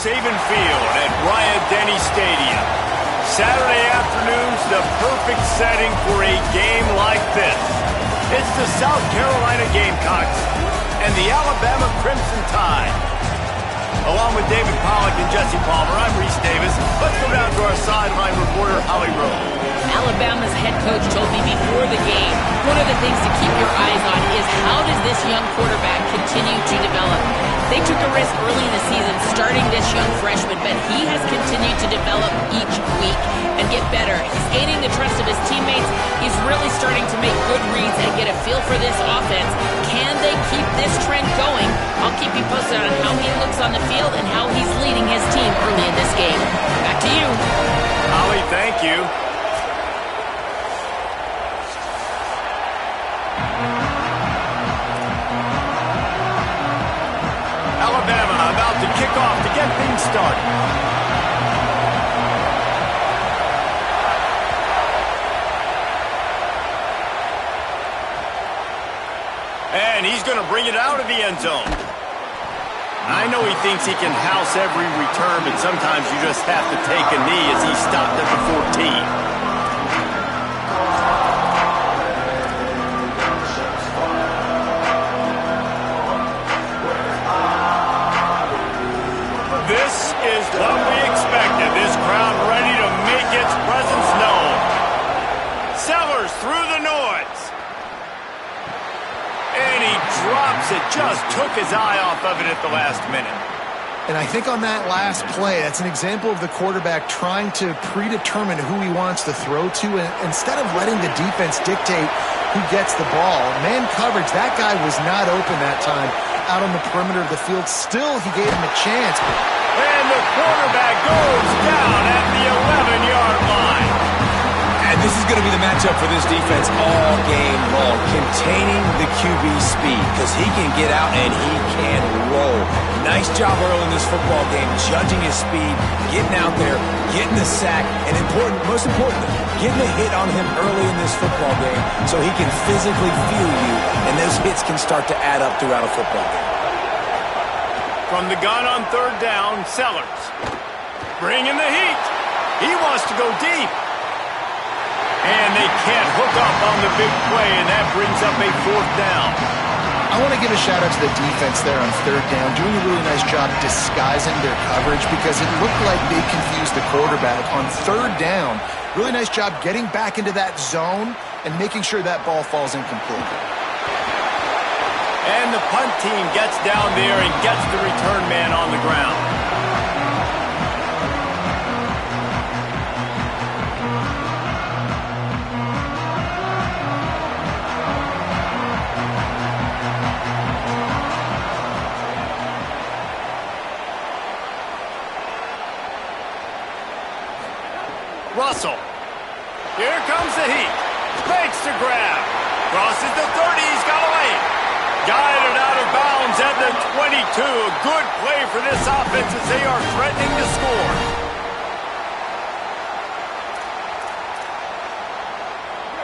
Saban Field at Bryant-Denny Stadium. Saturday afternoon's the perfect setting for a game like this. It's the South Carolina Gamecocks and the Alabama Crimson Tide. Along with David Pollack and Jesse Palmer, I'm Reese Davis. Let's go down to our sideline reporter, Holly Rowe. Alabama's head coach told me before the game, one of the things to keep your eyes on is how does this young quarterback continue to develop? They took a risk early in the season starting this young freshman, but he has continued to develop each week and get better. He's gaining the trust of his teammates. He's really starting to make good reads and get a feel for this offense. Can they keep this trend going? I'll keep you posted on how he looks on the field and how he's leading his team early in this game. Back to you. Holly, thank you. Alabama about to kick off to get things started. And he's going to bring it out of the end zone. I know he thinks he can house every return, but sometimes you just have to take a knee as he stopped at the 14. This is what we expected. This crowd ready to make its presence known. Sellers through the noise. And he drops it. Just took his eye off of it at the last minute. And I think on that last play, that's an example of the quarterback trying to predetermine who he wants to throw to, and instead of letting the defense dictate who gets the ball. Man coverage, that guy was not open that time out on the perimeter of the field. Still, he gave him a chance. And the quarterback goes down at the 11-yard line. And this is going to be the matchup for this defense all game long, containing the QB speed, because he can get out and he can roll. Nice job early in this football game, judging his speed, getting out there, getting the sack, and most importantly, getting a hit on him early in this football game so he can physically feel you, and those hits can start to add up throughout a football game. From the gun on third down, Sellers. Bringing the heat. He wants to go deep. And they can't hook up on the big play, and that brings up a fourth down. I want to give a shout-out to the defense there on third down, doing a really nice job disguising their coverage because it looked like they confused the quarterback on third down. Really nice job getting back into that zone and making sure that ball falls incomplete. And the punt team gets down there and gets the return man on the ground. Russell. Here comes the heat. Makes the grab. Crosses the 30. He's got away. Guided out of bounds at the 22. A good play for this offense as they are threatening to score.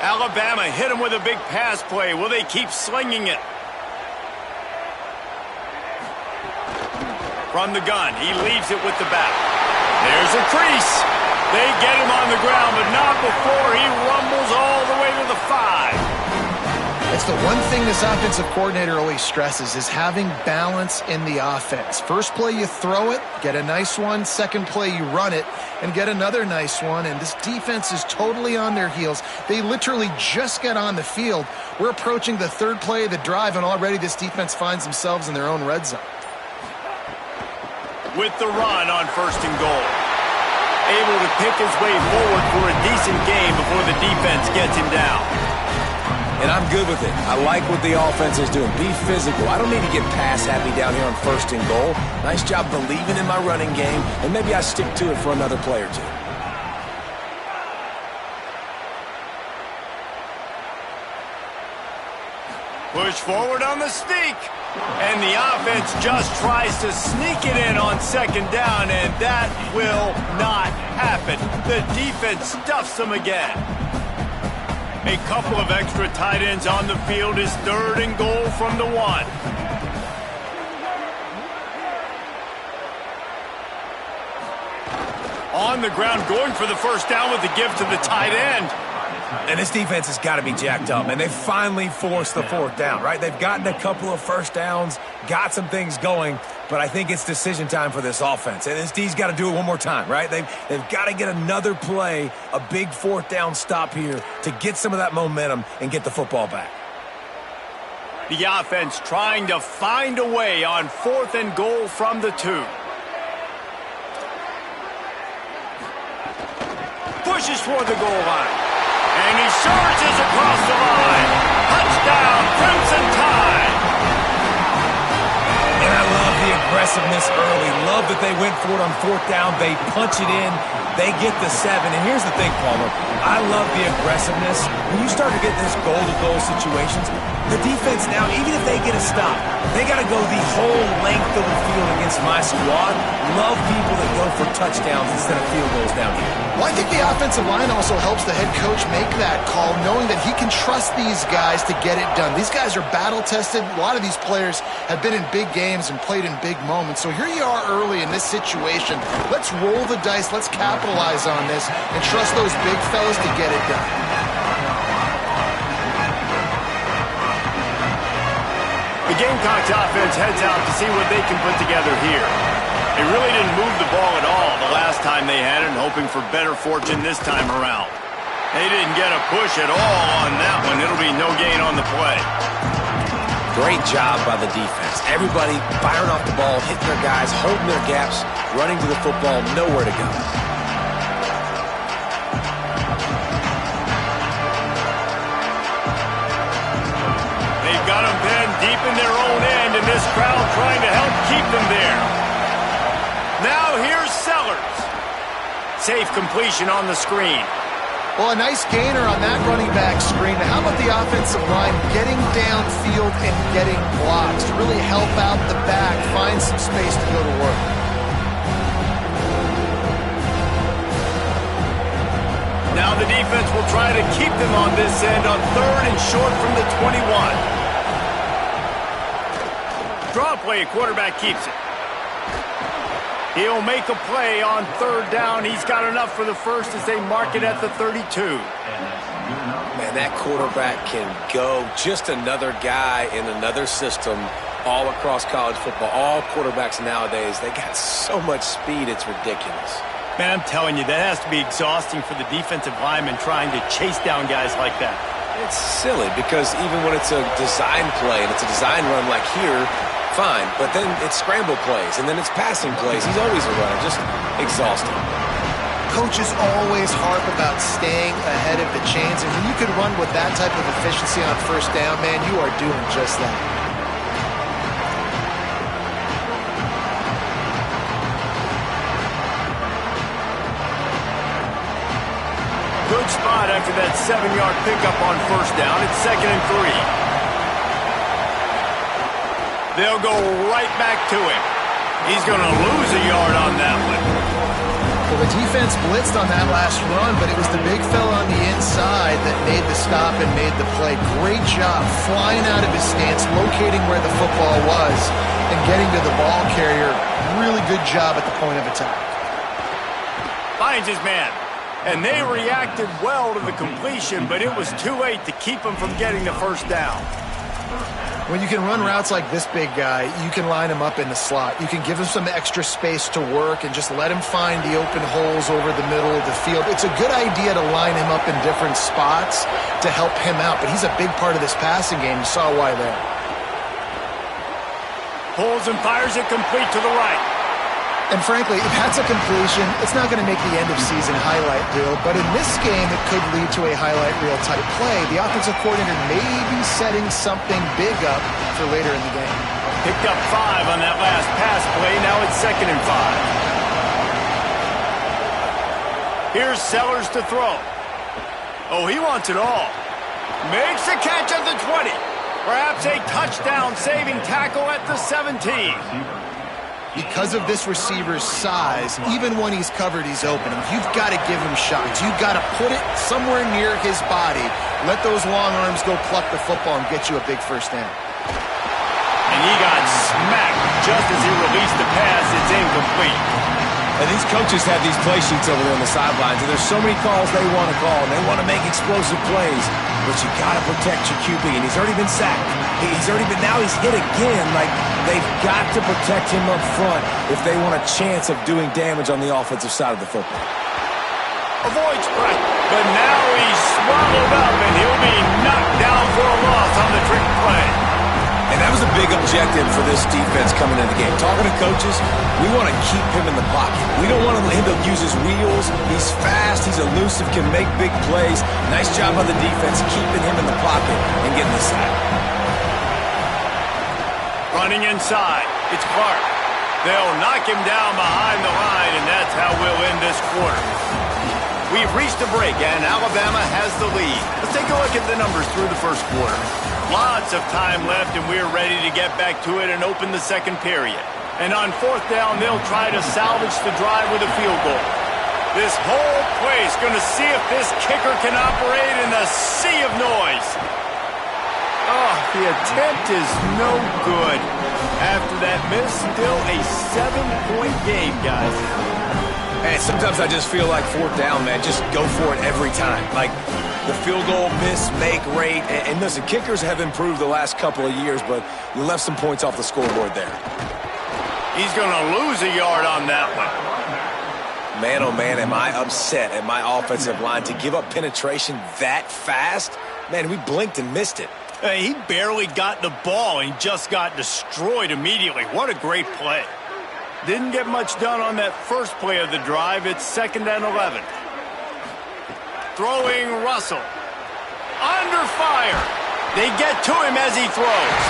Alabama hit him with a big pass play. Will they keep slinging it? From the gun, he leaves it with the back. There's a crease. They get him on the ground, but not before he rumbles all the way to the 5. It's the one thing this offensive coordinator always stresses is having balance in the offense. First play you throw it, get a nice one. Second play you run it and get another nice one. And this defense is totally on their heels. They literally just get on the field. We're approaching the third play of the drive, and already this defense finds themselves in their own red zone. With the run on first and goal. Able to pick his way forward for a decent game before the defense gets him down. And I'm good with it. I like what the offense is doing. Be physical. I don't need to get pass happy down here on first and goal. Nice job believing in my running game, and maybe I stick to it for another play or two. Push forward on the sneak. And the offense just tries to sneak it in on second down, and that will not happen. The defense stuffs them again. A couple of extra tight ends on the field is third and goal from the 1. on the ground going for the first down with the give to the tight end. And this defense has got to be jacked up, and they finally forced the fourth down, right? They've gotten a couple of first downs, got some things going, but I think it's decision time for this offense. And this D's got to do it one more time, right? They've got to get another play, a big fourth down stop here to get some of that momentum and get the football back. The offense trying to find a way on 4th and goal from the 2. Pushes for the goal line. And he surges across the line. Touchdown, Crimson Tide. And I love the aggressiveness early. Love that they went for it on 4th down. They punch it in. They get the 7. And here's the thing, Palmer. I love the aggressiveness. When you start to get this goal-to-goal situations, the defense now, even if they get a stop, they got to go the whole length of the field against my squad. Love people that go for touchdowns instead of field goals down here. Well, I think the offensive line also helps the head coach make that call, knowing that he can trust these guys to get it done. These guys are battle-tested. A lot of these players have been in big games and played in big moments. So here you are early in this situation. Let's roll the dice. Let's capitalize on this and trust those big fellas to get it done. The Gamecocks offense heads out to see what they can put together here. They really didn't move the ball at all the last time they had it, hoping for better fortune this time around. They didn't get a push at all on that one. It'll be no gain on the play. Great job by the defense. Everybody firing off the ball, hitting their guys, holding their gaps, running to the football, nowhere to go. They've got them pinned deep in their own end, and this crowd trying to help keep them there. Now here's Sellers. Safe completion on the screen. Well, a nice gainer on that running back screen. How about the offensive line getting downfield and getting blocks to really help out the back, find some space to go to work? Now the defense will try to keep them on this end on 3rd and short from the 21. Draw play, quarterback keeps it. He'll make a play on 3rd down. He's got enough for the first as they mark it at the 32. Man, that quarterback can go. Just another guy in another system all across college football. All quarterbacks nowadays, they got so much speed, it's ridiculous. Man, I'm telling you, that has to be exhausting for the defensive lineman trying to chase down guys like that. It's silly because even when it's a design play and it's a design run like here, fine, but then it's scramble plays, and then it's passing plays. He's always a runner, just exhausting. Coaches always harp about staying ahead of the chains, and when you can run with that type of efficiency on 1st down, man, you are doing just that. Good spot after that 7-yard pickup on 1st down. It's 2nd and 3. They'll go right back to him. He's going to lose a yard on that one. Well, the defense blitzed on that last run, but it was the big fella on the inside that made the stop and made the play. Great job flying out of his stance, locating where the football was, and getting to the ball carrier. Really good job at the point of attack. Finds his man. And they reacted well to the completion, but it was too late to keep him from getting the 1st down. When you can run routes like this big guy, you can line him up in the slot. You can give him some extra space to work and just let him find the open holes over the middle of the field. It's a good idea to line him up in different spots to help him out, but he's a big part of this passing game. You saw why there. Pulls and fires it complete to the right. And frankly, if that's a completion, it's not going to make the end-of-season highlight reel. But in this game, it could lead to a highlight reel type play. The offensive coordinator may be setting something big up for later in the game. Picked up 5 on that last pass play. Now it's 2nd and 5. Here's Sellers to throw. Oh, he wants it all. Makes the catch at the 20. Perhaps a touchdown-saving tackle at the 17. Because of this receiver's size, even when he's covered, he's open. And you've got to give him shots. You've got to put it somewhere near his body. Let those long arms go pluck the football and get you a big 1st down. And he got smacked just as he released the pass. It's incomplete. And these coaches have these play sheets over there on the sidelines, and there's so many calls they want to call, and they want to make explosive plays, but you got to protect your QB, and he's already been sacked. Now he's hit again. Like, they've got to protect him up front if they want a chance of doing damage on the offensive side of the football. Avoids pressure, but now he's swallowed up, and he'll be knocked down for a loss on the trick play. And that was a big objective for this defense coming into the game. Talking to coaches, we want to keep him in the pocket. We don't want him to use his wheels. He's fast, he's elusive, can make big plays. Nice job by the defense keeping him in the pocket and getting the sack. Running inside, it's Clark. They'll knock him down behind the line, and that's how we'll end this quarter. We've reached a break, and Alabama has the lead. Let's take a look at the numbers through the first quarter. Lots of time left, and we're ready to get back to it and open the second period. And on fourth down, they'll try to salvage the drive with a field goal. This whole place going to see if this kicker can operate in the sea of noise. Oh, the attempt is no good. After that miss, still a 7-point game, guys. And sometimes I just feel like fourth down, man, just go for it every time. Like, the field goal, miss, make, rate. And listen, kickers have improved the last couple of years, but you left some points off the scoreboard there. He's going to lose a yard on that one. Man, oh man, am I upset at my offensive line to give up penetration that fast? Man, we blinked and missed it. Hey, he barely got the ball and just got destroyed immediately. What a great play. Didn't get much done on that first play of the drive. It's 2nd and 11. Throwing Russell. Under fire. They get to him as he throws.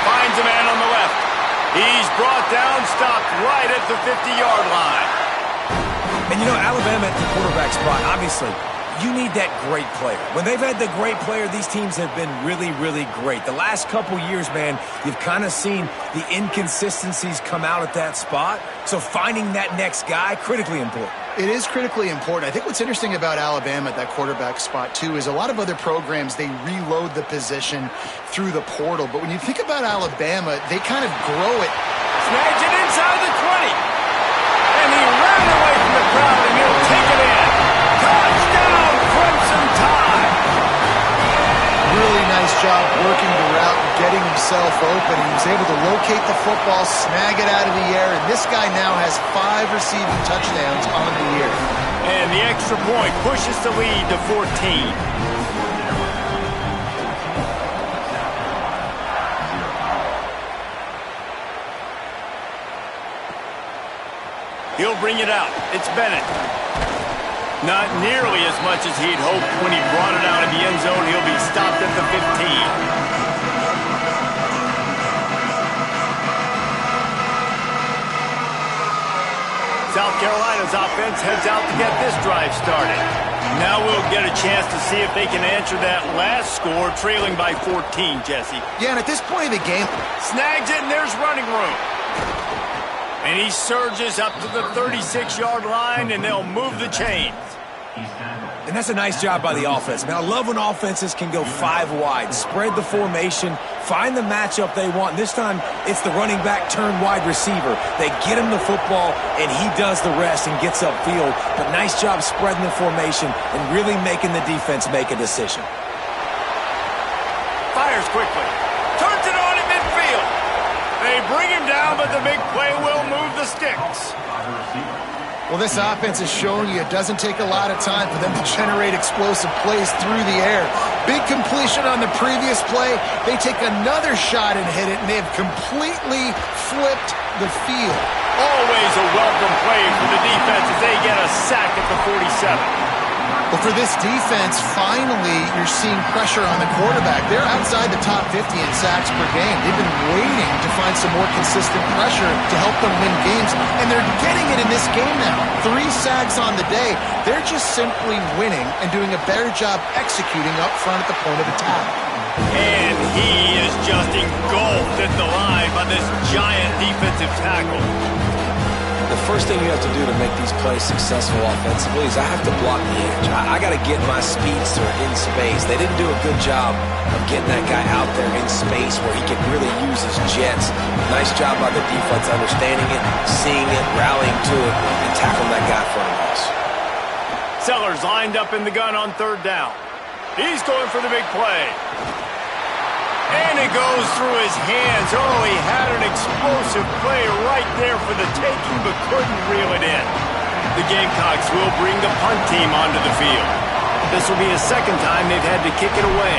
Finds a man on the left. He's brought down, stopped right at the 50-yard line. And you know, Alabama at the quarterback spot, obviously, you need that great player. When they've had the great player, these teams have been really, really great. The last couple years, man, you've kind of seen the inconsistencies come out at that spot. So finding that next guy, critically important. It is critically important. I think what's interesting about Alabama at that quarterback spot, too, is a lot of other programs, they reload the position through the portal. But when you think about Alabama, they kind of grow it. Snags it inside the 20. And he ran away from the crowd, and he'll take it in. Touchdown, Crimson Tide. Really nice job working the route and getting himself open. He was able to locate the football, snag it out of the air, and this guy now has 5 receiving touchdowns on the year. And the extra point pushes the lead to 14. He'll bring it out. It's Bennett. Not nearly as much as he'd hoped when he brought it out of the end zone. He'll be stopped at the 15. South Carolina's offense heads out to get this drive started. Now we'll get a chance to see if they can answer that last score, trailing by 14, Jesse. Yeah, and at this point of the game, snags it, and there's running room. And he surges up to the 36-yard line, and they'll move the chains. And that's a nice job by the offense. Man, I love when offenses can go 5 wide, spread the formation, find the matchup they want. This time, it's the running back turned wide receiver. They get him the football, and he does the rest and gets upfield. But nice job spreading the formation and really making the defense make a decision. Fires quickly. Turns it on at midfield. They bring him down, but the big play will move the sticks. Well, this offense is showing you it doesn't take a lot of time for them to generate explosive plays through the air. Big completion on the previous play. They take another shot and hit it, and they have completely flipped the field. Always a welcome play for the defense as they get a sack at the 47. Well, for this defense, finally, you're seeing pressure on the quarterback. They're outside the top 50 in sacks per game. They've been waiting to find some more consistent pressure to help them win games, and they're getting it in this game now. 3 sacks on the day. They're just simply winning and doing a better job executing up front at the point of attack. And he is just engulfed at the line by this giant defensive tackle. the first thing you have to do to make these plays successful offensively is I have to block the edge. I got to get my speedster in space. They didn't do a good job of getting that guy out there in space where he can really use his jets. Nice job by the defense understanding it, seeing it, rallying to it, and tackling that guy for a loss. Sellers lined up in the gun on third down. He's going for the big play. And it goes through his hands. Oh, he had an explosive play right there for the taking, but couldn't reel it in. The Gamecocks will bring the punt team onto the field. This will be the second time they've had to kick it away.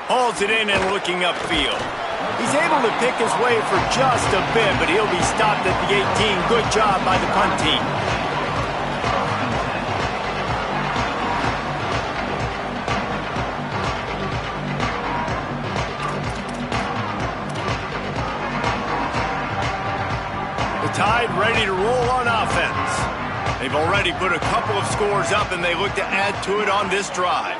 Hauls it in and looking upfield. He's able to pick his way for just a bit, but he'll be stopped at the 18. Good job by the punt team. Tide ready to roll on offense. They've already put a couple of scores up, and they look to add to it on this drive.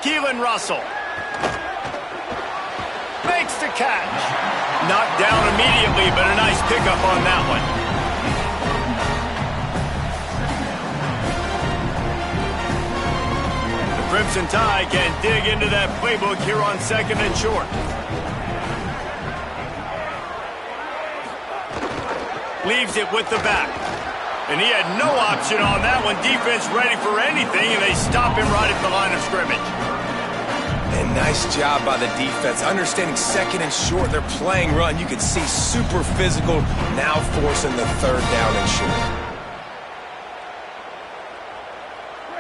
Keelan Russell makes the catch. Knocked down immediately, but a nice pickup on that one. Crimson Tide can dig into that playbook here on second and short. Leaves it with the back. And he had no option on that one. Defense ready for anything, and they stop him right at the line of scrimmage. And nice job by the defense. Understanding second and short, they're playing run. You can see super physical, now forcing the third down and short.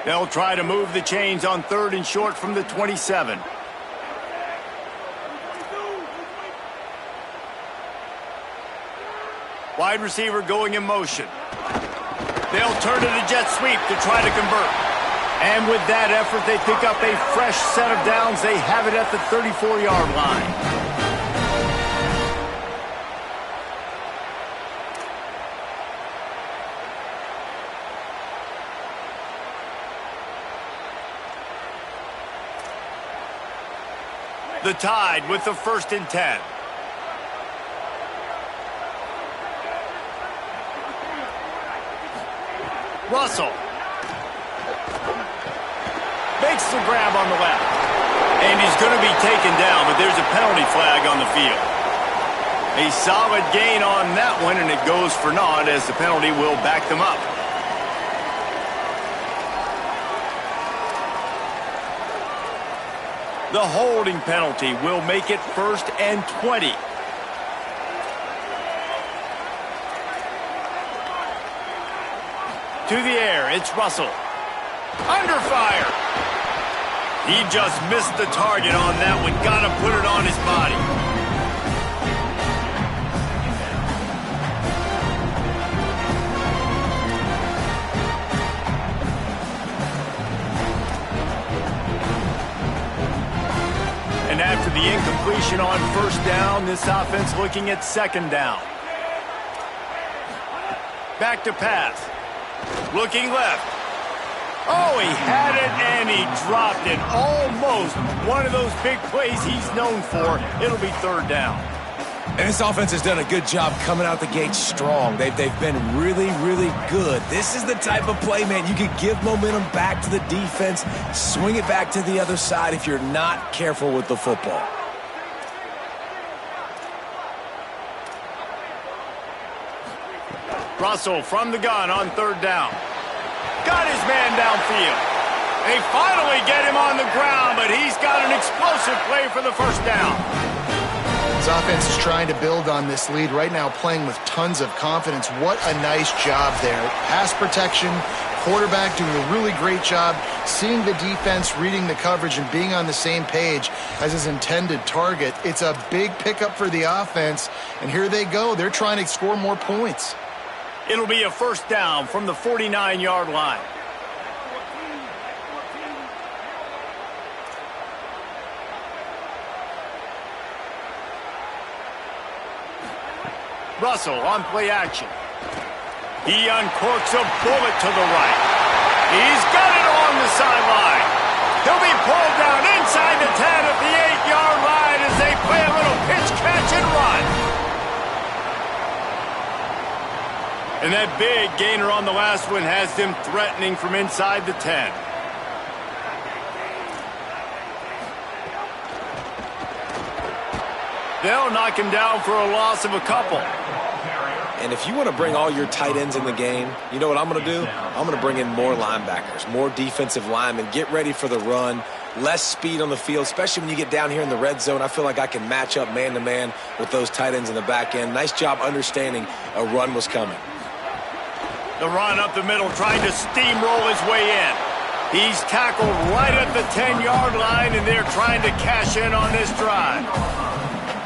They'll try to move the chains on third and short from the 27. Wide receiver going in motion. They'll turn to the jet sweep to try to convert. And with that effort, they pick up a fresh set of downs. They have it at the 34-yard line. The Tide with the 1st and 10. Russell makes the grab on the left. And he's going to be taken down, but there's a penalty flag on the field. A solid gain on that one, and it goes for naught as the penalty will back them up. The holding penalty will make it 1st and 20. To the air, it's Russell. Under fire. He just missed the target on that one. Got to put it on his body. And after the incompletion on 1st down, this offense looking at 2nd down. Back to pass. Looking left. Oh, he had it and he dropped it. Almost one of those big plays he's known for. It'll be 3rd down. And this offense has done a good job coming out the gate strong. They've been really, really good. This is the type of play, man, you can give momentum back to the defense, swing it back to the other side if you're not careful with the football. Russell from the gun on 3rd down. Got his man downfield. They finally get him on the ground, but he's got an explosive play for the 1st down. His offense is trying to build on this lead right now, playing with tons of confidence. What a nice job there. Pass protection, quarterback doing a really great job, seeing the defense, reading the coverage, and being on the same page as his intended target. It's a big pickup for the offense, and here they go. They're trying to score more points. It'll be a 1st down from the 49-yard line. Russell on play action. He uncorks a bullet to the right. He's got it along the sideline. He'll be pulled down inside the 10 at the 8-yard line as they play a little pitch, catch, and run. And that big gainer on the last one has them threatening from inside the 10. They'll knock him down for a loss of a couple. And if you want to bring all your tight ends in the game, you know what I'm going to do? I'm going to bring in more linebackers, more defensive linemen, get ready for the run, less speed on the field, especially when you get down here in the red zone. I feel like I can match up man-to-man with those tight ends in the back end. Nice job understanding a run was coming. The run up the middle, trying to steamroll his way in. He's tackled right at the 10-yard line, and they're trying to cash in on this drive.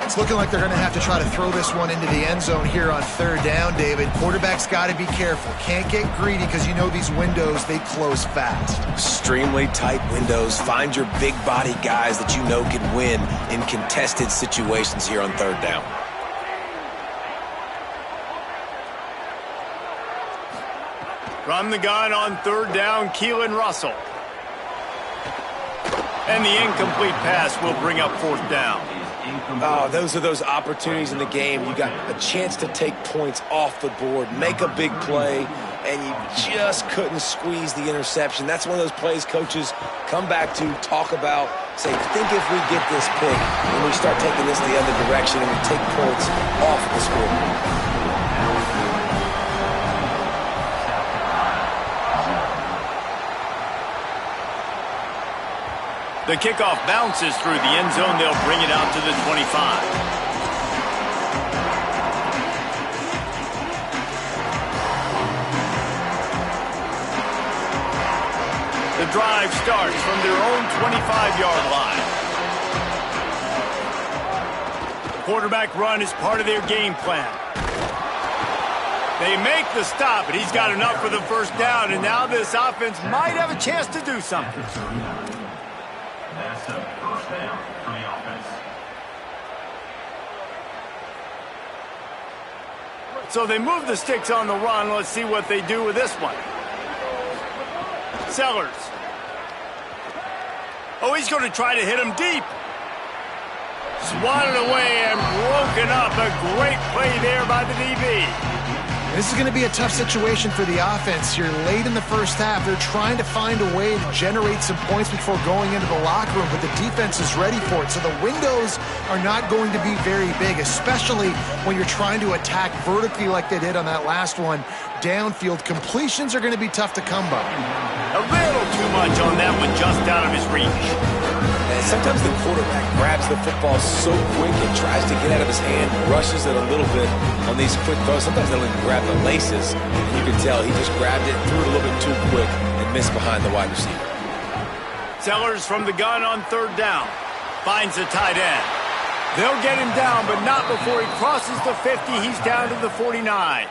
It's looking like they're going to have to try to throw this one into the end zone here on third down, David. Quarterback's got to be careful. Can't get greedy because you know these windows, they close fast. Extremely tight windows. Find your big body guys that you know can win in contested situations here on third down. From the gun on third down, Keelan Russell. And the incomplete pass will bring up fourth down. Oh, those are those opportunities in the game. You got a chance to take points off the board, make a big play, and you just couldn't squeeze the interception. That's one of those plays coaches come back to, talk about, say, think if we get this pick and we start taking this the other direction and we take points off the scoreboard. The kickoff bounces through the end zone. They'll bring it out to the 25. The drive starts from their own 25-yard line. The quarterback run is part of their game plan. They make the stop, but he's got enough for the first down, and now this offense might have a chance to do something. That's a first down for the offense. So they move the sticks on the run. Let's see what they do with this one. Sellers. Oh, he's going to try to hit him deep. Swatted away and broken up. A great play there by the DB. This is going to be a tough situation for the offense here. Late in the first half, they're trying to find a way to generate some points before going into the locker room, but the defense is ready for it. So the windows are not going to be very big, especially when you're trying to attack vertically like they did on that last one. Downfield completions are going to be tough to come by. A little too much on that one, just out of his reach. And sometimes the quarterback grabs the football so quick and tries to get out of his hand, rushes it a little bit on these quick throws. Sometimes they'll even grab the laces, and you can tell he just grabbed it, threw it a little bit too quick, and missed behind the wide receiver. Sellers from the gun on third down. Finds the tight end. They'll get him down, but not before he crosses the 50. He's down to the 49.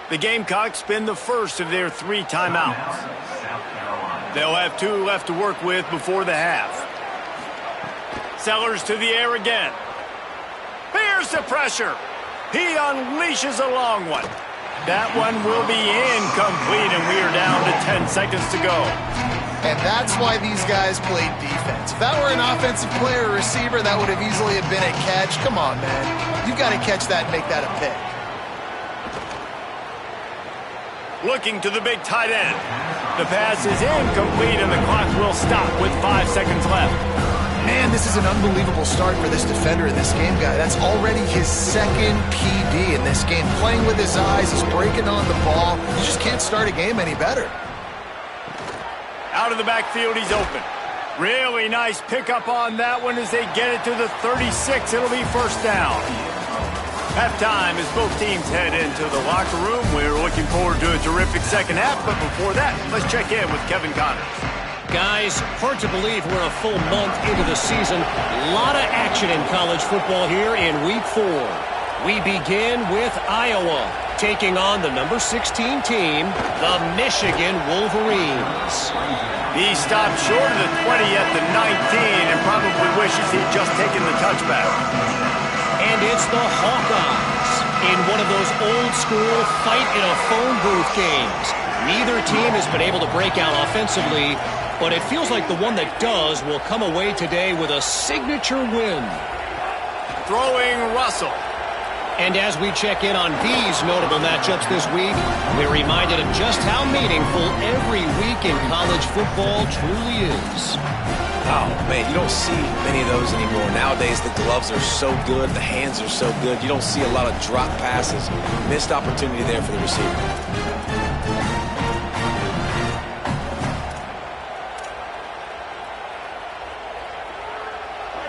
The Gamecocks spend the first of their 3 timeouts. They'll have 2 left to work with before the half. Sellers to the air again. Here's the pressure. He unleashes a long one. That one will be incomplete, and we are down to 10 seconds to go. And that's why these guys played defense. If that were an offensive player or receiver, that would have easily have been a catch. Come on, man. You've got to catch that and make that a pick. Looking to the big tight end. The pass is incomplete, and the clock will stop with 5 seconds left. Man, this is an unbelievable start for this defender in this game, guy. That's already his second PD in this game. Playing with his eyes, he's breaking on the ball. You just can't start a game any better. Out of the backfield, he's open. Really nice pickup on that one as they get it to the 36. It'll be first down. Halftime as both teams head into the locker room. We're looking forward to a terrific second half, but before that, let's check in with Kevin Connors. Guys, hard to believe we're a full month into the season. A lot of action in college football here in Week 4. We begin with Iowa, taking on the number 16 team, the Michigan Wolverines. He stopped short of the 20 at the 19 and probably wishes he'd just taken the touchback. And it's the Hawkeyes in one of those old-school fight-in-a-phone booth games. Neither team has been able to break out offensively, but it feels like the one that does will come away today with a signature win. Throwing Russell. And as we check in on these notable matchups this week, we're reminded of just how meaningful every week in college football truly is. Oh, man, you don't see many of those anymore. Nowadays, the gloves are so good, the hands are so good. You don't see a lot of drop passes. Missed opportunity there for the receiver.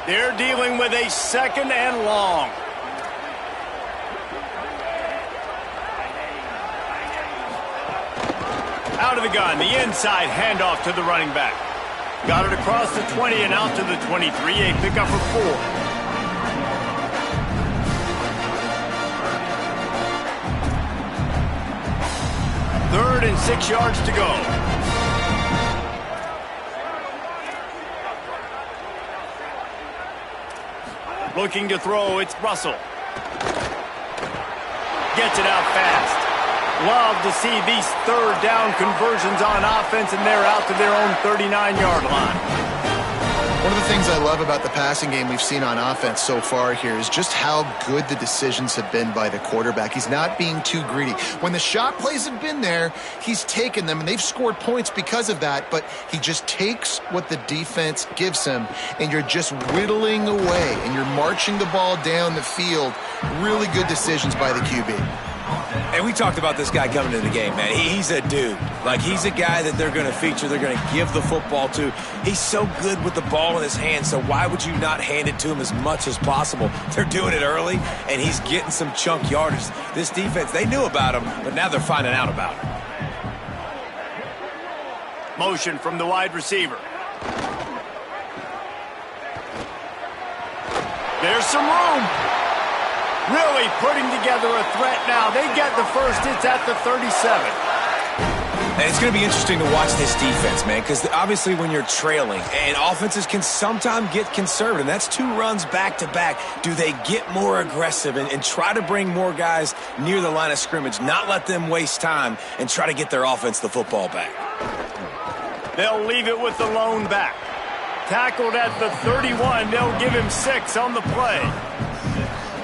They're dealing with a 2nd and long. Out of the gun, the inside handoff to the running back. Got it across the 20 and out to the 23, a pickup for 4. Third and 6 yards to go. Looking to throw, it's Russell. Gets it out fast. Love to see these 3rd down conversions on offense, and they're out to their own 39-yard line. One of the things I love about the passing game we've seen on offense so far here is just how good the decisions have been by the quarterback. He's not being too greedy. When the shot plays have been there, he's taken them, and they've scored points because of that, but he just takes what the defense gives him, and you're just whittling away, and you're marching the ball down the field. Really good decisions by the QB. And we talked about this guy coming into the game, man. He's a dude. Like, he's a guy that they're going to feature, they're going to give the football to. He's so good with the ball in his hand, so why would you not hand it to him as much as possible? They're doing it early, and he's getting some chunk yardage. This defense, they knew about him, but now they're finding out about him. Motion from the wide receiver. There's some room. Really putting together a threat now. They get the first. It's at the 37. And it's going to be interesting to watch this defense, man, because obviously when you're trailing, and offenses can sometimes get conservative, and that's 2 runs back-to-back. Do they get more aggressive and try to bring more guys near the line of scrimmage, not let them waste time, and try to get their offense the football back? They'll leave it with the lone back. Tackled at the 31. They'll give him 6 on the play.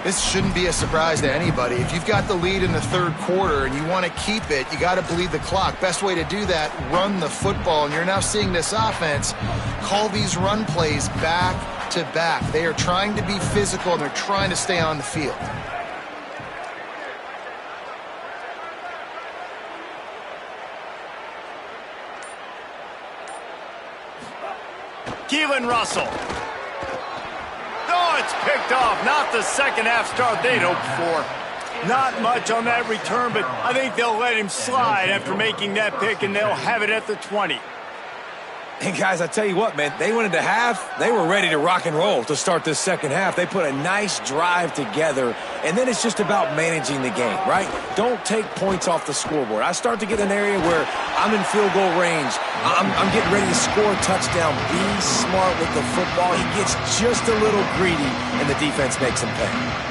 This shouldn't be a surprise to anybody. If you've got the lead in the 3rd quarter and you want to keep it, you got to bleed the clock. Best way to do that, run the football. And you're now seeing this offense call these run plays back to back. They are trying to be physical, and they're trying to stay on the field. Keelan Russell. Oh, it's picked off. Not the second-half start they'd hoped for. Not much on that return, but I think they'll let him slide after making that pick, and they'll have it at the 20. And guys, I tell you what, man, they went into half, they were ready to rock and roll to start this 2nd half. They put a nice drive together, and then it's just about managing the game, right? Don't take points off the scoreboard. I start to get an area where I'm in field goal range. I'm getting ready to score a touchdown. Be smart with the football. He gets just a little greedy, and the defense makes him pay.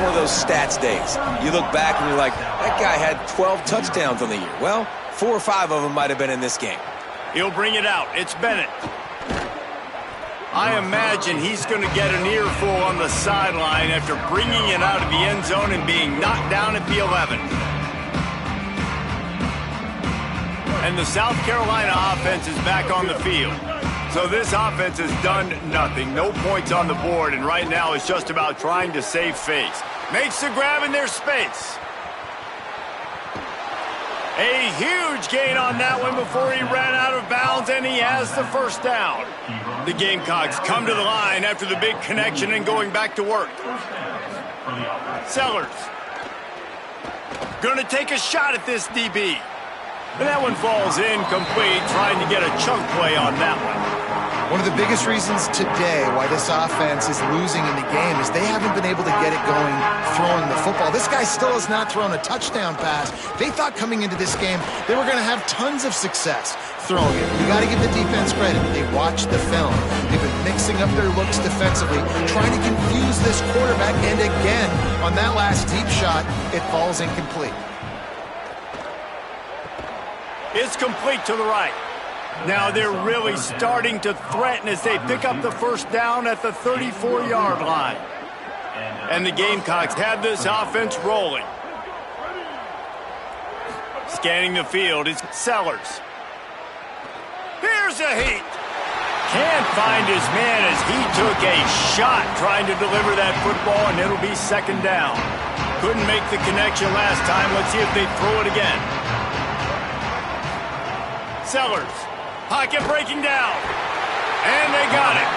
One of those stats days. You look back and you're like, that guy had 12 touchdowns on the year. Well, 4 or 5 of them might have been in this game. He'll bring it out. It's Bennett. I imagine he's going to get an earful on the sideline after bringing it out of the end zone and being knocked down at the 11. And the South Carolina offense is back on the field. So this offense has done nothing. No points on the board, and right now it's just about trying to save face. Makes the grab in their space. A huge gain on that one before he ran out of bounds, and he has the first down. The Gamecocks come to the line after the big connection and going back to work. Sellers. Gonna take a shot at this DB. And that one falls incomplete, trying to get a chunk play on that one. One of the biggest reasons today why this offense is losing in the game is they haven't been able to get it going throwing the football. This guy still has not thrown a touchdown pass. They thought coming into this game they were going to have tons of success throwing it. You got to give the defense credit. They watched the film. They've been mixing up their looks defensively, trying to confuse this quarterback, and again, on that last deep shot, it falls incomplete. It's complete to the right. Now they're really starting to threaten as they pick up the first down at the 34-yard line. And the Gamecocks have this offense rolling. Scanning the field is Sellers. Here's a heat. Can't find his man as he took a shot trying to deliver that football, and it'll be second down. Couldn't make the connection last time. Let's see if they throw it again. Sellers. Pocket breaking down. And they got it.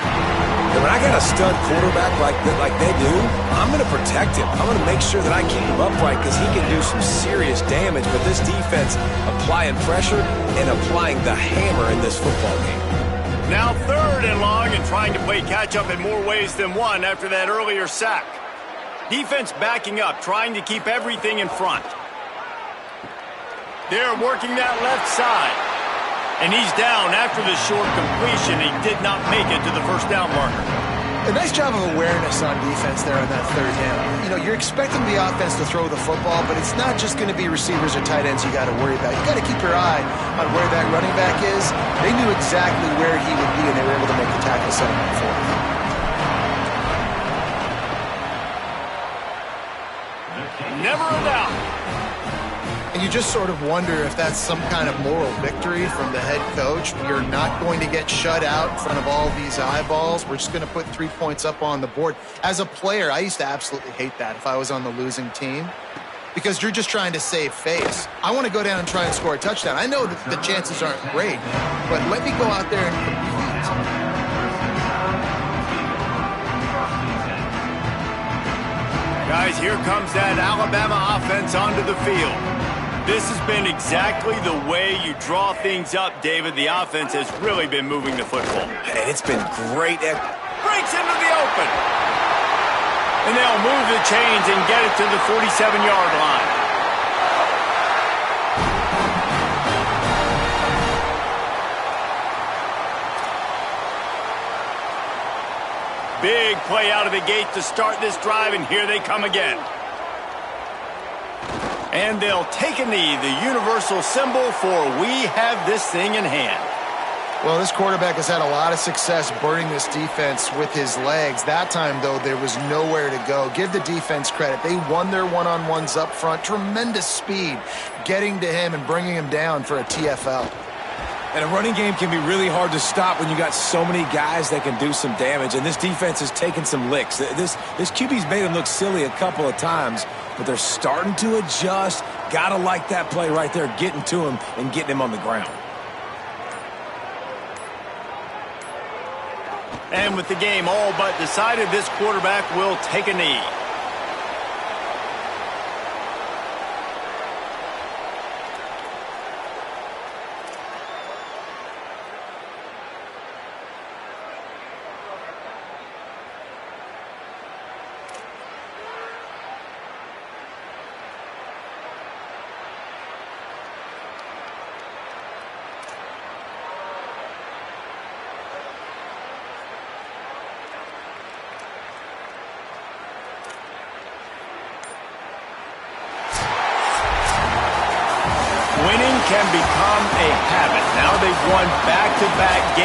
And when I got a stud quarterback like they do, I'm going to protect him. I'm going to make sure that I keep him upright because he can do some serious damage. But this defense applying pressure and applying the hammer in this football game. Now 3rd and long and trying to play catch-up in more ways than one after that earlier sack. Defense backing up, trying to keep everything in front. They're working that left side. And he's down after the short completion. He did not make it to the first down marker. A nice job of awareness on defense there on that 3rd down. You know, you're expecting the offense to throw the football, but it's not just going to be receivers or tight ends you got to worry about. You got to keep your eye on where that running back is. They knew exactly where he would be, and they were able to make the tackle set him up for him. Never a doubt. And you just sort of wonder if that's some kind of moral victory from the head coach. You're not going to get shut out in front of all these eyeballs. We're just going to put 3 points up on the board. As a player, I used to absolutely hate that if I was on the losing team because you're just trying to save face. I want to go down and try and score a touchdown. I know that the chances aren't great, but let me go out there and compete. Guys, here comes that Alabama offense onto the field. This has been exactly the way you draw things up, David. The offense has really been moving the football. And it's been great. Breaks into the open. And they'll move the chains and get it to the 47-yard line. Big play out of the gate to start this drive, and here they come again. And they'll take a knee, the universal symbol for we have this thing in hand. Well, this quarterback has had a lot of success burning this defense with his legs. That time, though, there was nowhere to go. Give the defense credit. They won their one-on-ones up front. Tremendous speed getting to him and bringing him down for a TFL. And a running game can be really hard to stop when you got so many guys that can do some damage. And this defense has taken some licks. This QB's made them look silly a couple of times, but they're starting to adjust. Gotta like that play right there, getting to him and getting him on the ground. And with the game all but decided, this quarterback will take a knee. can become a habit. Now they've won back-to-back games.